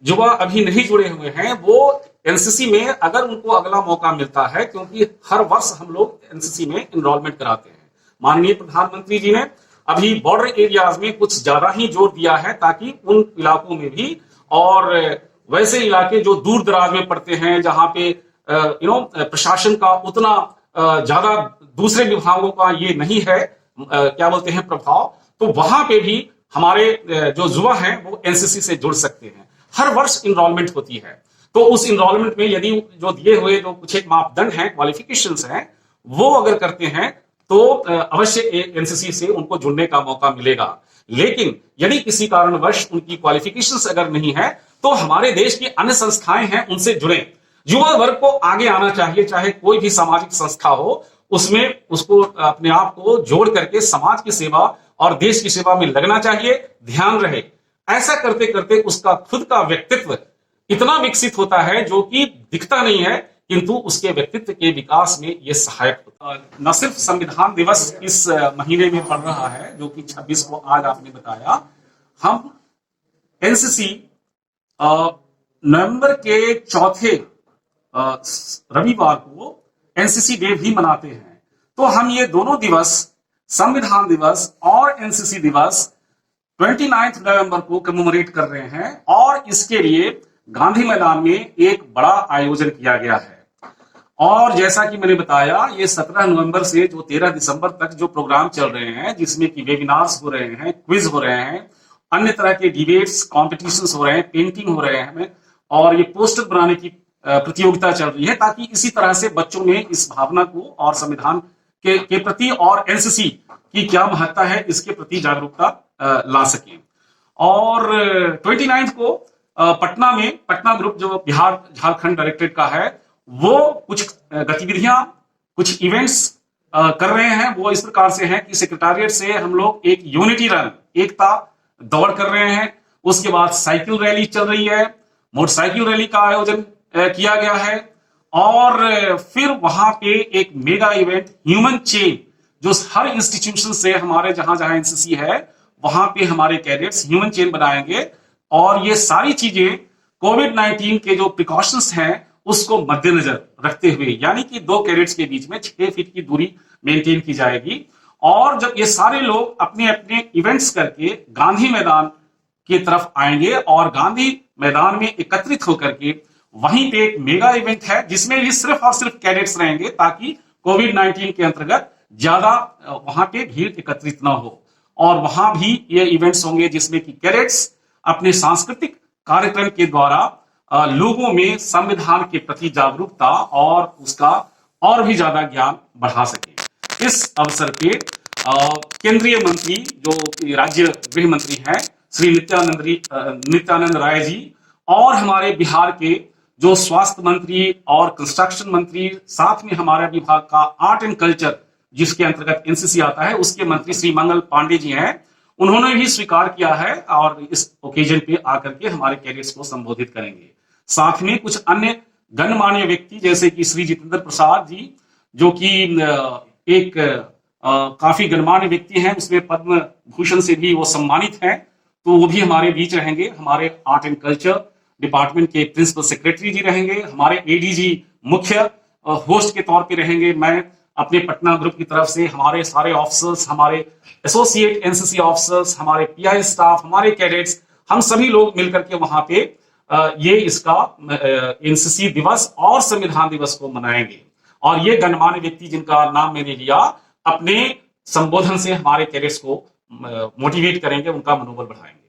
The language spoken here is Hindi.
युवा अभी नहीं जुड़े हुए हैं वो एनसीसी में अगर उनको अगला मौका मिलता है, क्योंकि हर वर्ष हम लोग एनसीसी में इनरोलमेंट कराते हैं। माननीय प्रधानमंत्री जी ने अभी बॉर्डर एरियाज में कुछ ज्यादा ही जोर दिया है ताकि उन इलाकों में भी, और वैसे इलाके जो दूर दराज में पड़ते हैं जहां पे प्रशासन का उतना ज्यादा दूसरे विभागों का ये नहीं है, क्या बोलते हैं, प्रभाव, तो वहां पे भी हमारे जो युवा हैं वो एनसीसी से जुड़ सकते हैं। हर वर्ष इनरोलमेंट होती है, तो उस इनरोलमेंट में यदि जो दिए हुए जो कुछ एक मापदंड हैं, क्वालिफिकेशंस हैं, वो अगर करते हैं तो अवश्य एनसीसी से उनको जुड़ने का मौका मिलेगा। लेकिन यदि किसी कारणवश उनकी क्वालिफिकेशंस अगर नहीं है तो हमारे देश की अन्य संस्थाएं हैं उनसे जुड़ें। युवा वर्ग को आगे आना चाहिए, चाहे कोई भी सामाजिक संस्था हो, उसमें उसको अपने आप को जोड़ करके समाज की सेवा और देश की सेवा में लगना चाहिए। ध्यान रहे, ऐसा करते करते उसका खुद का व्यक्तित्व इतना विकसित होता है जो कि दिखता नहीं है, किंतु उसके व्यक्तित्व के विकास में यह सहायक होता है। न सिर्फ संविधान दिवस इस महीने में पड़ रहा है जो कि 26 को आज आपने बताया, हम एनसीसी नवंबर के चौथे रविवार को एनसीसी डे भी मनाते हैं। तो हम ये दोनों दिवस, संविधान दिवस और एनसीसी दिवस 29 नवंबर को कमेमोरेट कर रहे हैं, और इसके लिए गांधी मैदान में एक बड़ा आयोजन किया गया है। और जैसा कि मैंने बताया, ये 17 नवंबर से जो 13 दिसंबर तक जो प्रोग्राम चल रहे हैं, जिसमें कि वेबिनार्स हो रहे हैं, क्विज हो रहे हैं, अन्य तरह के डिबेट्स, कॉम्पिटिशन्स हो रहे हैं, पेंटिंग हो रहे हैं, और ये पोस्टर बनाने की प्रतियोगिता चल रही है, ताकि इसी तरह से बच्चों में इस भावना को और संविधान के प्रति और एनसीसी की क्या महत्ता है इसके प्रति जागरूकता ला सके। और 29 को पटना में, पटना ग्रुप जो बिहार झारखंड डायरेक्टरेट का है, वो कुछ गतिविधियां, कुछ इवेंट्स कर रहे हैं। वो इस प्रकार से हैं कि सेक्रेटारिएट से हम लोग एक यूनिटी रन, एकता दौड़ कर रहे हैं। उसके बाद साइकिल रैली चल रही है, मोटरसाइकिल रैली का आयोजन किया गया है, और फिर वहां पे एक मेगा इवेंट ह्यूमन चेन, जो हर इंस्टीट्यूशन से हमारे जहां जहां एनसीसी है वहां पे हमारे कैडेट्स ह्यूमन चेन बनाएंगे। और ये सारी चीजें कोविड-19 के जो प्रिकॉशंस हैं उसको मद्देनजर रखते हुए, यानी कि 2 कैडेट्स के बीच में 6 फीट की दूरी मेंटेन की जाएगी। और जब ये सारे लोग अपने अपने इवेंट्स करके गांधी मैदान की तरफ आएंगे और गांधी मैदान में एकत्रित होकर के वहीं पे एक मेगा इवेंट है जिसमें भी सिर्फ और सिर्फ कैडेट्स रहेंगे, ताकि कोविड-19 के अंतर्गत ज्यादा वहां पे भीड़ एकत्रित ना हो। और वहां भी ये इवेंट्स होंगे जिसमें कि कैडेट्स अपने सांस्कृतिक कार्यक्रम के द्वारा लोगों में संविधान के प्रति जागरूकता और उसका और भी ज्यादा ज्ञान बढ़ा सके। इस अवसर पे केंद्रीय मंत्री जो राज्य गृह मंत्री हैं श्री नित्यानंद राय जी, और हमारे बिहार के जो स्वास्थ्य मंत्री और कंस्ट्रक्शन मंत्री, साथ में हमारे विभाग का आर्ट एंड कल्चर जिसके अंतर्गत एनसीसी आता है, उसके मंत्री श्री मंगल पांडे जी हैं, उन्होंने भी स्वीकार किया है और इस ओकेजन पे आकर के हमारे कैडेट्स को संबोधित करेंगे। साथ में कुछ अन्य गणमान्य व्यक्ति जैसे कि श्री जितेंद्र प्रसाद जी, जो कि एक काफी गणमान्य व्यक्ति हैं, उसमें पद्म भूषण से भी वो सम्मानित हैं, तो वो भी हमारे बीच रहेंगे। हमारे आर्ट एंड कल्चर डिपार्टमेंट के प्रिंसिपल सेक्रेटरी जी रहेंगे, हमारे एडीजी मुख्य होस्ट के तौर पे रहेंगे। मैं अपने पटना ग्रुप की तरफ से हमारे सारे ऑफिसर्स, हमारे एसोसिएट एनसीसी ऑफिसर्स, हमारे पीआई स्टाफ, हमारे कैडेट्स, हम सभी लोग मिलकर के वहां पे ये इसका एनसीसी दिवस और संविधान दिवस को मनाएंगे। और ये गणमान्य व्यक्ति जिनका नाम मैंने लिया, अपने संबोधन से हमारे कैडेट्स को मोटिवेट करेंगे, उनका मनोबल बढ़ाएंगे।